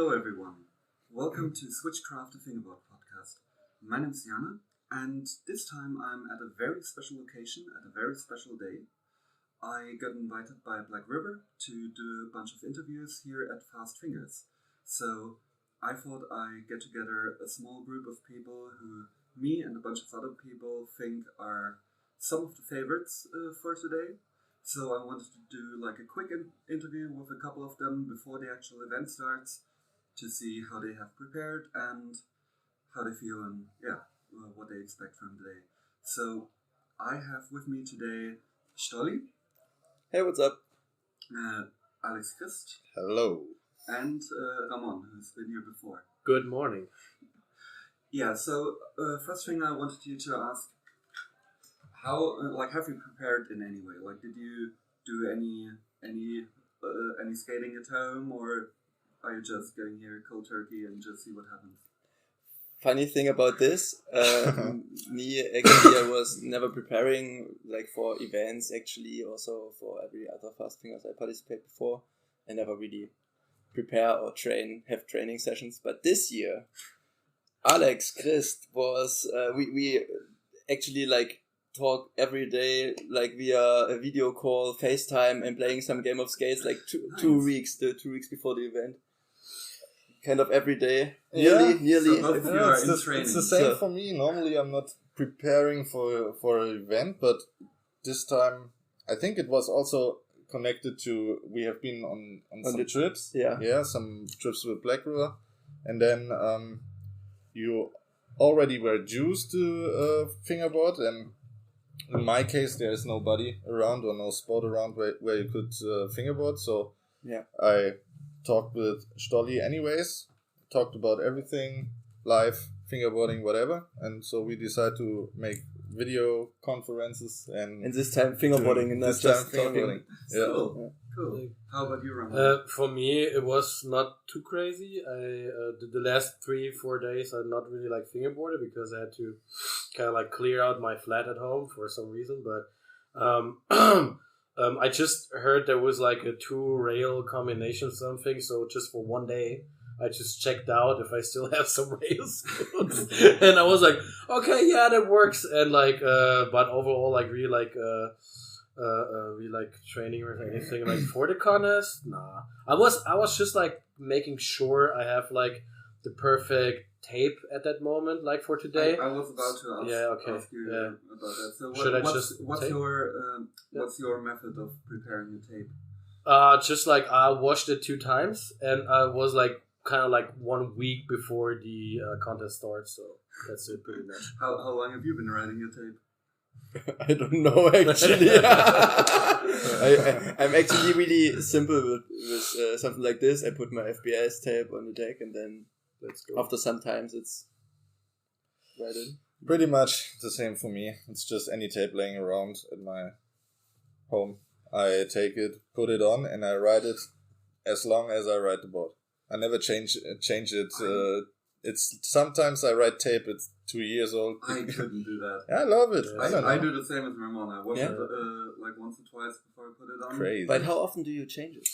Hello everyone, welcome to Switchcraft the Fingerboard podcast. My name is Jana, and this time I'm at a very special location at a very special day. I got invited by Blackriver to do a bunch of interviews here at Fast Fingers. So I thought I'd get together a small group of people who me and a bunch of other people think are some of the favorites for today. So I wanted to do like a quick interview with a couple of them before the actual event starts to see how they have prepared and how they feel and what they expect from today. So I have with me today Stoll. Hey, what's up? Alex Christ. Hello. And Ramon, who's been here before. Good morning. Yeah, so first thing I wanted you to ask, how have you prepared in any way? Like, did you do any skating at home, or are you just getting here cold turkey and just see what happens? Funny thing about this, me actually I was never preparing like for events actually, also for every other Fast Fingers I participate before. I never really prepare or have training sessions. But this year, Alex Christ was, we actually like talk every day like via a video call, FaceTime, and playing some game of skates like two weeks before the event. Kind of every day, nearly. So It's the same for me. Normally, I'm not preparing for an event, but this time, I think it was also connected to we have been on some trips. Yeah, some trips with Blackriver, and then you already were used to fingerboard, and in my case, there is nobody around or no spot around where you could fingerboard. So I talked with Stolli anyways, talked about everything, live, fingerboarding, whatever. And so we decided to make video conferences. And this time fingerboarding and not just fingerboarding. Yeah. Cool. How about you, Ramon? For me, it was not too crazy. I did the last 3-4 days I not really like fingerboarded because I had to kind of like clear out my flat at home for some reason. But I just heard there was like a 2-rail combination something. So just for one day, I just checked out if I still have some rails. And I was like, okay, yeah, that works. And like, but overall, like really like training or anything like for the contest. Nah, I was just like making sure I have like the perfect tape at that moment, like for today. I was about to ask you about that. So what's your method of preparing the tape? Just like I washed it 2 times, and I was like kind of like 1 week before the contest starts. So that's it, pretty much. How long have you been writing your tape? I don't know actually. I'm actually really simple with something like this. I put my FBS tape on the deck, and then after sometimes it's right in. Pretty much the same for me. It's just any tape laying around at my home. I take it, put it on, and I ride it as long as I ride the board. I never change it. It's sometimes I write tape. It's 2 years old. I couldn't do that. I love it. I do the same as Ramon. I watch it like once or twice before I put it on. Crazy. But how often do you change it?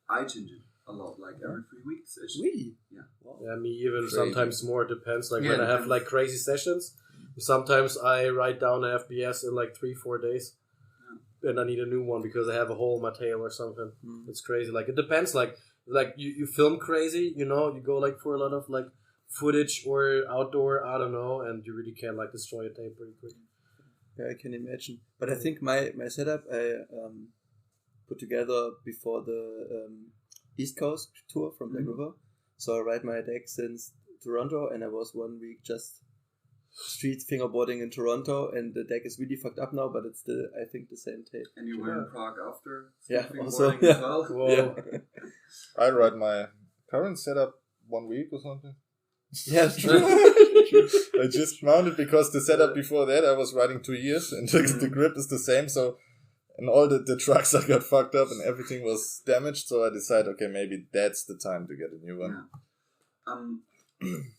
I change it a lot, like every 3 weeks. Really? Yeah. Wow. Yeah, me even. Crazy. Sometimes more. It depends. Like when I have like crazy sessions, sometimes I write down an FBS in like 3-4 days. And I need a new one because I have a hole in my tail or something. It's crazy. Like it depends. Like you film crazy, you know, you go like for a lot of like footage or outdoor, I don't know, and you really can like destroy a tape pretty quick. Yeah, I can imagine. But I think my setup I put together before the East Coast tour from Blackriver. So I ride my deck since Toronto, and I was 1 week just street fingerboarding in Toronto, and the deck is really fucked up now, but it's still, I think, the same tape. And you were in Prague after also, fingerboarding as well? Whoa. I ride my current setup 1 week or something. Yeah, true. I just mounted because the setup before that I was riding 2 years, and the grip is the same, so and all the trucks I got fucked up and everything was damaged, so I decided, okay, maybe that's the time to get a new one. Yeah.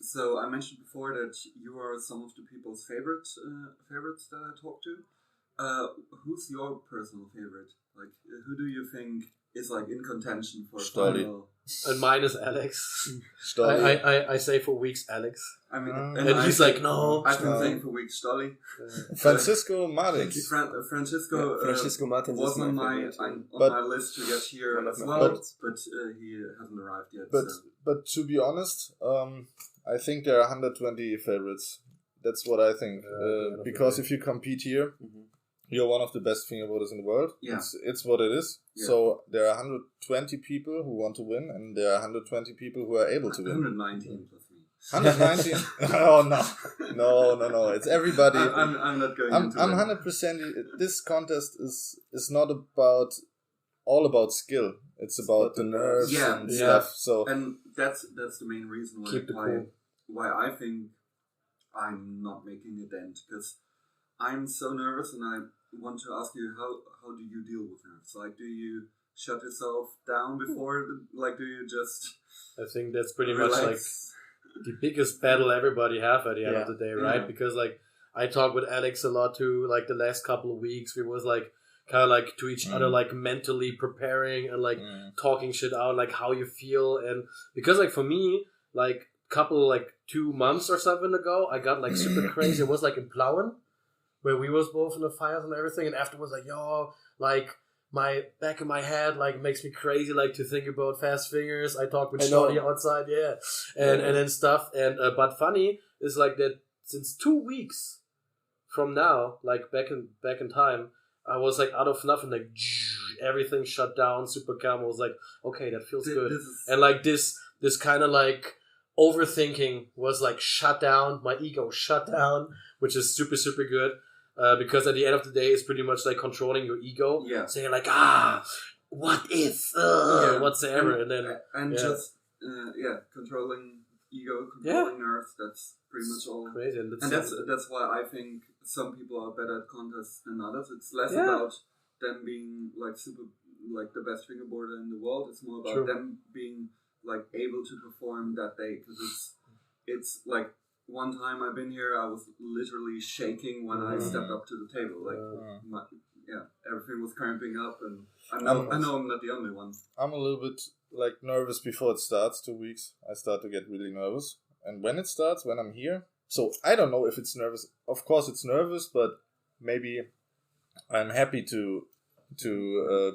So I mentioned before that you are some of the people's favorites that I talked to. Who's your personal favorite? Like, who do you think is like in contention for Stolli. final? And mine is Alex. Stoll. I say for weeks Alex. I mean, and he's like, no. I've been saying for weeks Stolly. Francisco Martins. Francisco Martins was on my list to get here as well, but he hasn't arrived yet. But to be honest, I think there are 120 favorites. That's what I think. Because if you compete here, you're one of the best fingerboarders in the world. Yeah. It's what it is. Yeah. So there are 120 people who want to win, and there are 120 people who are able to win. 119 plus me. 119? Oh no! It's everybody. I'm not going. I'm 100%. This contest is not all about skill. It's about the nerves and stuff. So and that's the main reason why I think I'm not making a dent, because I'm so nervous, and I want to ask you, how do you deal with nerves? Like, do you shut yourself down before? Like, do you just? I think that's pretty much relax? Like the biggest battle everybody have at the end of the day, right? Because like I talk with Alex a lot too. Like the last couple of weeks, we was like kind of like to each other, like mentally preparing and like talking shit out, like how you feel, and because like for me, like couple like 2 months or something ago, I got like super crazy. It was like in Plauen, where we was both in the fires and everything, and afterwards like, yo, like my back of my head like makes me crazy, like to think about fast fingers. I talk with Shorty outside, and then stuff, and but funny is like that since 2 weeks from now, like back in time, I was like out of nothing, like everything shut down, super calm. I was like, okay, that feels good, and like this kind of like overthinking was like shut down, my ego shut down, which is super, super good. Because at the end of the day, it's pretty much like controlling your ego. Yeah. Saying like, what if, whatsoever. And just controlling ego, controlling nerves, that's pretty much all. Crazy. And that's why I think some people are better at contests than others. It's less about them being like super, like the best fingerboarder in the world. It's more about them being like able to perform that day, because it's like one time I've been here, I was literally shaking when I stepped up to the table. Like everything was cramping up, and I know I'm not the only one. I'm a little bit like nervous before it starts. 2 weeks I start to get really nervous, and when it starts, when I'm here, so I don't know if it's nervous. Of course it's nervous, but maybe I'm happy to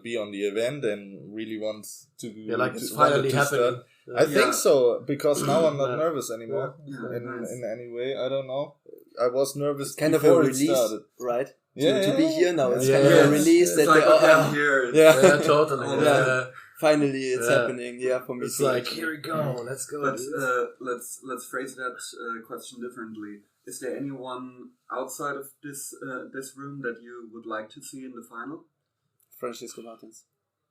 be on the event and really want to it's finally happening. I think so, because now I'm not nervous anymore in any way. I don't know. I was nervous kind before of a release, started. right? To be here now, it's kind of a release that like, they all I'm here. totally. Finally, it's happening. Yeah, for me. It's like, here we go. Let's go. But let's phrase that question differently. Is there anyone outside of this room that you would like to see in the final? Francisco Martins.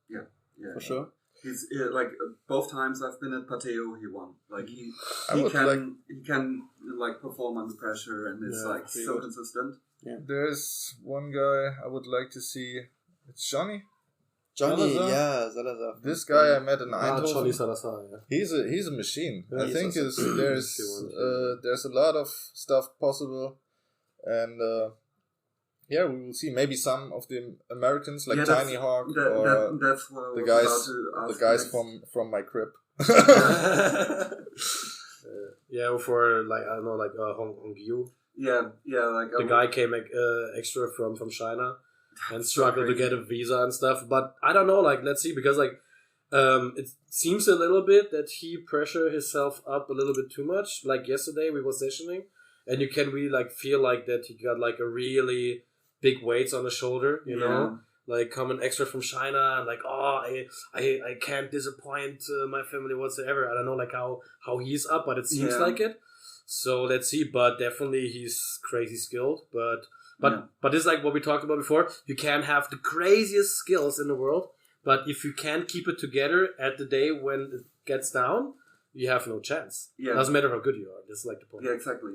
Yeah, for sure. He's like both times I've been at Pateo, he won. Like he can like perform under pressure, and is like so consistent. Yeah. There's one guy I would like to see. It's Johnny, Salazar. This guy I met in Eindhoven. Johnny Salazar. Yeah. He's a machine. I think there's a lot of stuff possible, and we will see. Maybe some of the Americans like Tiny Hawk or that's what I was the guys from my crib. For like I don't know, like Hong Yu. Like the guy came extra from China and struggled to get a visa and stuff. But I don't know, like let's see, because like it seems a little bit that he pressured himself up a little bit too much. Like yesterday we were sessioning, and you can really like feel like that he got like a really big weights on the shoulder, you know, like coming extra from China, and like, I can't disappoint my family whatsoever. I don't know like how he's up, but it seems like it. So let's see, but definitely he's crazy skilled. But this is like what we talked about before. You can have the craziest skills in the world, but if you can't keep it together at the day when it gets down, you have no chance. Yeah. Doesn't matter how good you are. That's like the point. Yeah, exactly.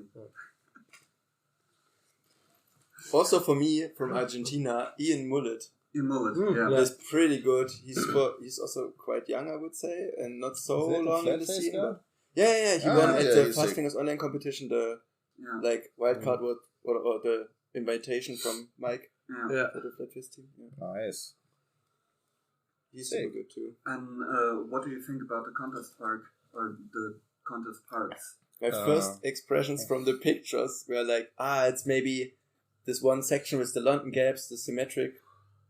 Also for me, from Argentina, Ian Mullet. He's pretty good. He's also quite young, I would say, and not so long in the scene. He won at the Fast Fingers online competition the wild card or the invitation from Mike for the Flat Fist team. Nice. He's super good too. And what do you think about the contest park or the contest parks? My first expressions from the pictures were like, it's maybe this one section with the London gaps, the symmetric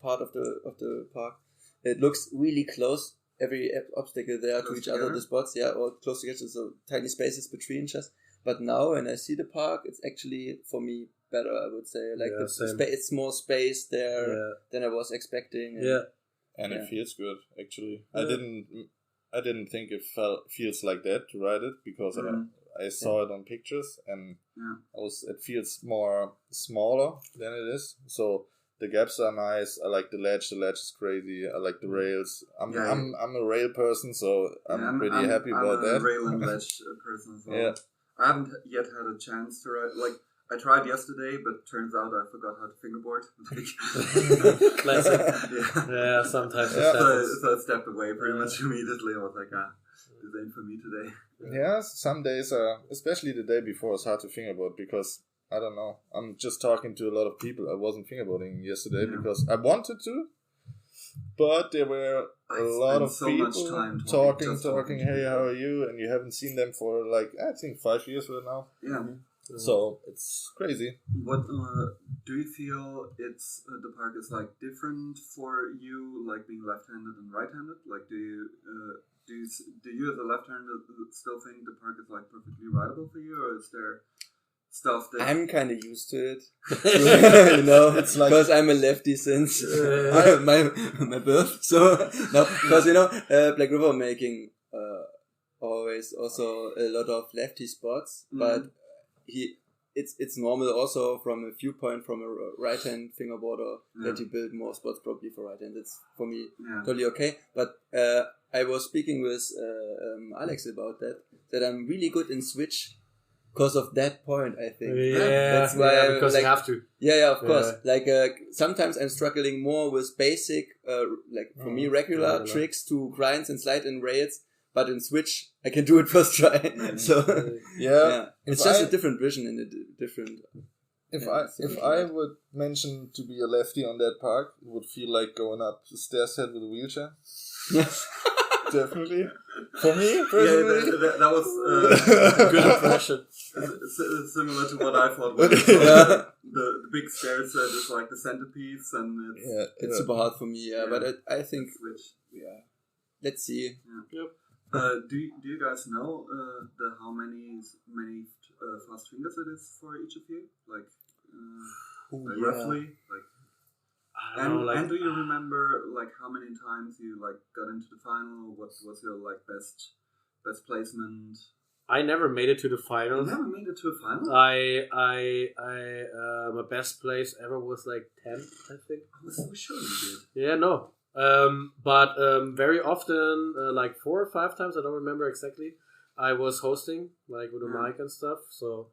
part of the park. It looks really close. Every obstacle there to each other, the spots, or close together, so tiny spaces between just. But now when I see the park, it's actually for me better. I would say it's more space there than I was expecting. And it feels good actually. I didn't think it feels like that to ride it because I saw it on pictures and it feels more smaller than it is. So the gaps are nice. I like the ledge. The ledge is crazy. I like the rails. I'm a rail person, so I'm pretty happy about that. I'm a rail and ledge person as well. I haven't yet had a chance to ride. Like I tried yesterday, but turns out I forgot how to fingerboard. Classic. Yeah, sometimes. So I stepped away pretty much immediately. I was like, this ain't for me today. Yeah, some days, especially the day before, it's hard to fingerboard because I don't know. I'm just talking to a lot of people. I wasn't fingerboarding yesterday because I wanted to, but there were a lot of people talking. Hey, how are you? And you haven't seen them for I think 5 years right now. Yeah. So it's crazy. What do you feel? It's the park is different for you, being left-handed and right-handed. Do you as a left-handed still think the park is perfectly rideable for you, or is there stuff that I'm kind of used to it? It's because I'm a lefty since my birth. So because Blackriver making always also a lot of lefty spots, but it's normal also from a viewpoint from a right-hand fingerboarder that he build more spots probably for right-hand. It's for me totally okay. But I was speaking with Alex about that I'm really good in switch because of that point, I think. That's why because you have to. Yeah, of course. Sometimes I'm struggling more with basic, for me, regular tricks to grinds and slide in rails. But in Switch, I can do it first try. So it's just a different vision and a different. If I would mention to be a lefty on that park, it would feel like going up the stair set with a wheelchair. Definitely. For me, personally. That was a good impression. Similar to what I thought. The big stair set is the centerpiece, and it's super hard for me. But I think Switch. Let's see. Yep. Do you guys know how many fast fingers it is for each of you? Roughly? I don't know, and do you remember how many times you got into the final? What was your best placement? I never made it to the finals. You never made it to a final? My best place ever was 10th, I think. I was so sure you did. Yeah, no. But very often, 4 or 5 times, I don't remember exactly, I was hosting, with a mic and stuff. So,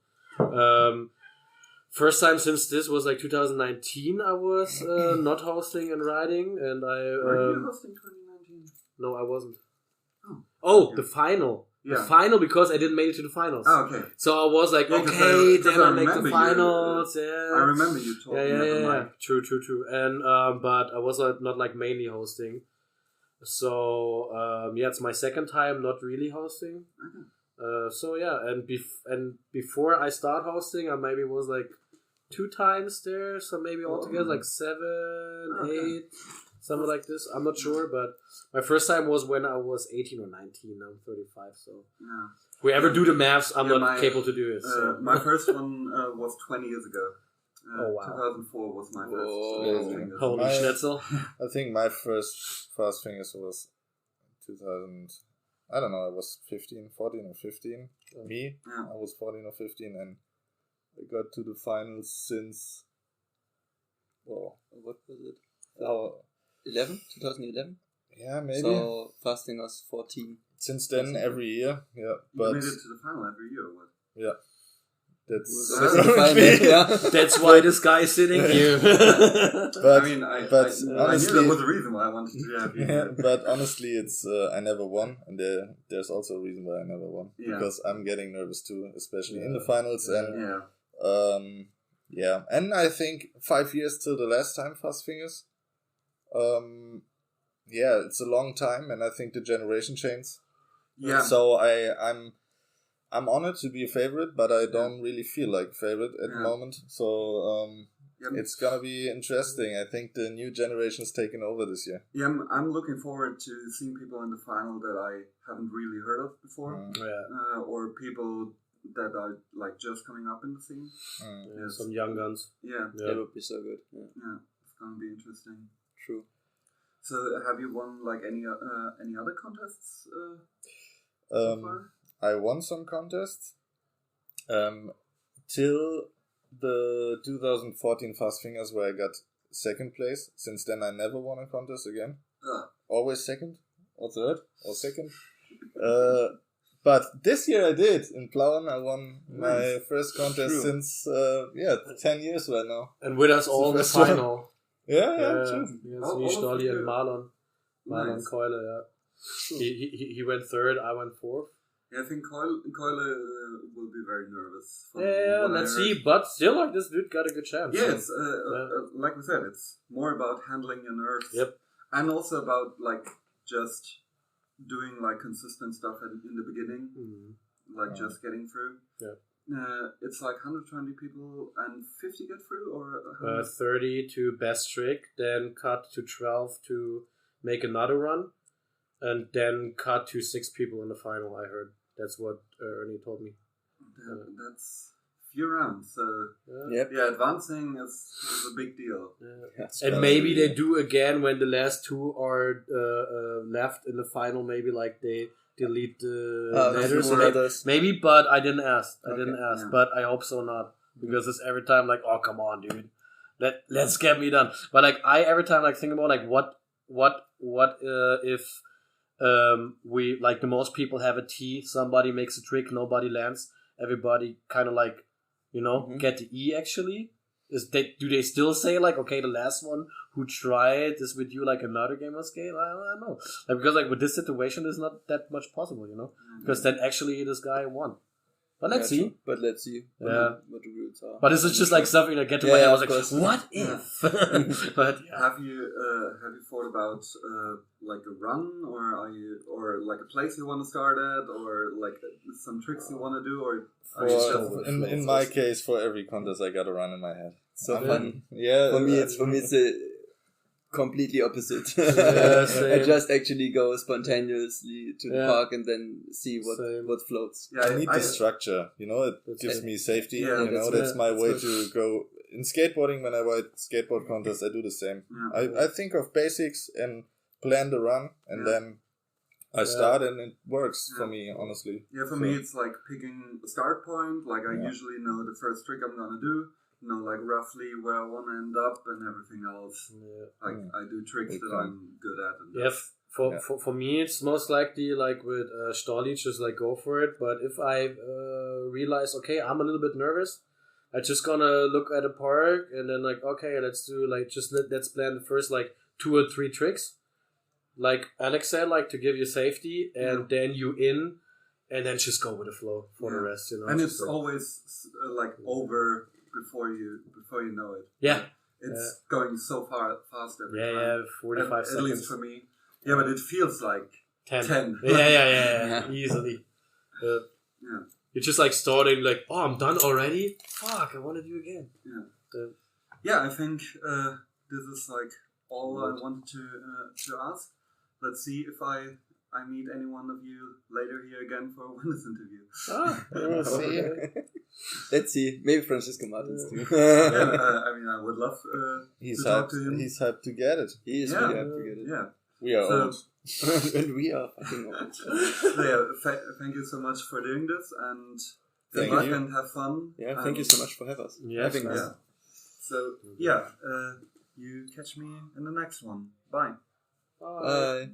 first time since this was 2019, I was not hosting and riding, and Were you hosting 2019? No, I wasn't. The final. Yeah. The final, because I didn't make it to the finals. Oh, okay. So I was then I make the finals. I remember you talking about the mic. True. And but I was not mainly hosting. So it's my second time not really hosting. Okay. And before I start hosting, I maybe was 2 times there. So maybe altogether 7, 8. Something like this. I'm not sure, but my first time was when I was 18 or 19. Now I'm 35, so if we ever do the maths, I'm not capable to do it. So. My first one was 20 years ago. Oh wow! 2004 was my first. Holy schnitzel! I think my first fast fingers was 2000. I don't know. I was 14 or 15. Me, I was 14 or 15, and I got to the finals since. Well, what was it? 2011? Yeah, maybe. So fasting was 14. Since then, every year, but you made it to the final every year, or what? Yeah. That's why this guy is sitting here. But I knew there was a reason why I wanted to have you. But honestly, it's I never won, and there's also a reason why I never won because I'm getting nervous too, especially in the finals. And and I think 5 years till the last time fast fingers. it's a long time, and I think the generation changes. Yeah. So I'm honored to be a favorite, but I don't really feel like a favorite at the moment. So it's gonna be interesting. I think the new generation is taking over this year. Yeah, I'm looking forward to seeing people in the final that I haven't really heard of before, or people that are like just coming up in the scene. Some young guns. Yeah, that would be so good. Yeah, it's gonna be interesting. True. So, have you won like any other contests so far? I won some contests till the 2014 Fast Fingers, where I got second place. Since then, I never won a contest again. Always second or third or second. But this year I did. In Plauen, I won my first contest since 10 years right now. And with us all in the final. True. Me, Stolli, and Marlon Keule. He went third. I went fourth. Yeah, I think Keule will be very nervous. Let's see. But still, like, this dude got a good chance. Yeah, it's like we said, it's more about handling your nerves. Yep. And also about like just doing like consistent stuff in the beginning, just getting through. Yeah. It's like 120 people and 50 get through, or 30 to best trick, then cut to 12 to make another run, and then cut to 6 people in the final. I heard that's what Ernie told me. That's few rounds, so advancing is a big deal. And maybe they do again when the last 2 are left in the final. Maybe like they delete the letters. Maybe, but I didn't ask. But I hope so not, because it's every time like, oh come on, dude, let's get me done. But like I every time like think about like what if we like the most people have a T, somebody makes a trick, nobody lands, everybody kind of like get the E actually. Do they still say like, okay, the last one who tried is with you like another game of scale? I don't know. Like, because like with this situation, there's not that much possible, because then actually this guy won. But let's see. But let's see what the rules are. But this is just like something that get to my head. I was like, what if? But have you thought about like a run, or like a place you want to start at, or like some tricks you want to do, or in my case, for every contest I got a run in my head. So fun. Yeah. For me it's a completely opposite. I just actually go spontaneously to the park and then see what floats. Yeah, I need the structure. It gives me safety. That's my way to go. In skateboarding, when I ride skateboard contests, I do the same. I think of basics and plan the run, and then I start, and it works for me, honestly. Yeah, for me it's like picking a start point. Like I usually know the first trick I'm gonna do. Like roughly where I want to end up, and everything else. I do tricks that I'm good at. And for me, it's most likely like with Stolli, just like go for it. But if I realize, okay, I'm a little bit nervous, I just gonna look at a park and then like, okay, let's do like let's plan the first like 2 or 3 tricks, like Alex said, like to give you safety, and then you in, and then just go with the flow for the rest. And it's always like over. Before you know it. Yeah. It's going so fast every time. 45 seconds. At least for me. Yeah, but it feels like 10. Yeah. Easily. You're just like starting like, oh, I'm done already? Fuck, I want to do again. Yeah. I think this is like all I wanted to ask. Let's see if I meet any one of you later here again for a witness interview. We'll see. Let's see. Maybe Francisco Martins too. I would love to talk to him. He's hyped to get it. He is really hyped to get it. Yeah. We are old. And we are fucking old. Thank you so much for doing this, and good luck and have fun. Yeah, thank you so much for having us. So, you catch me in the next one. Bye. Bye.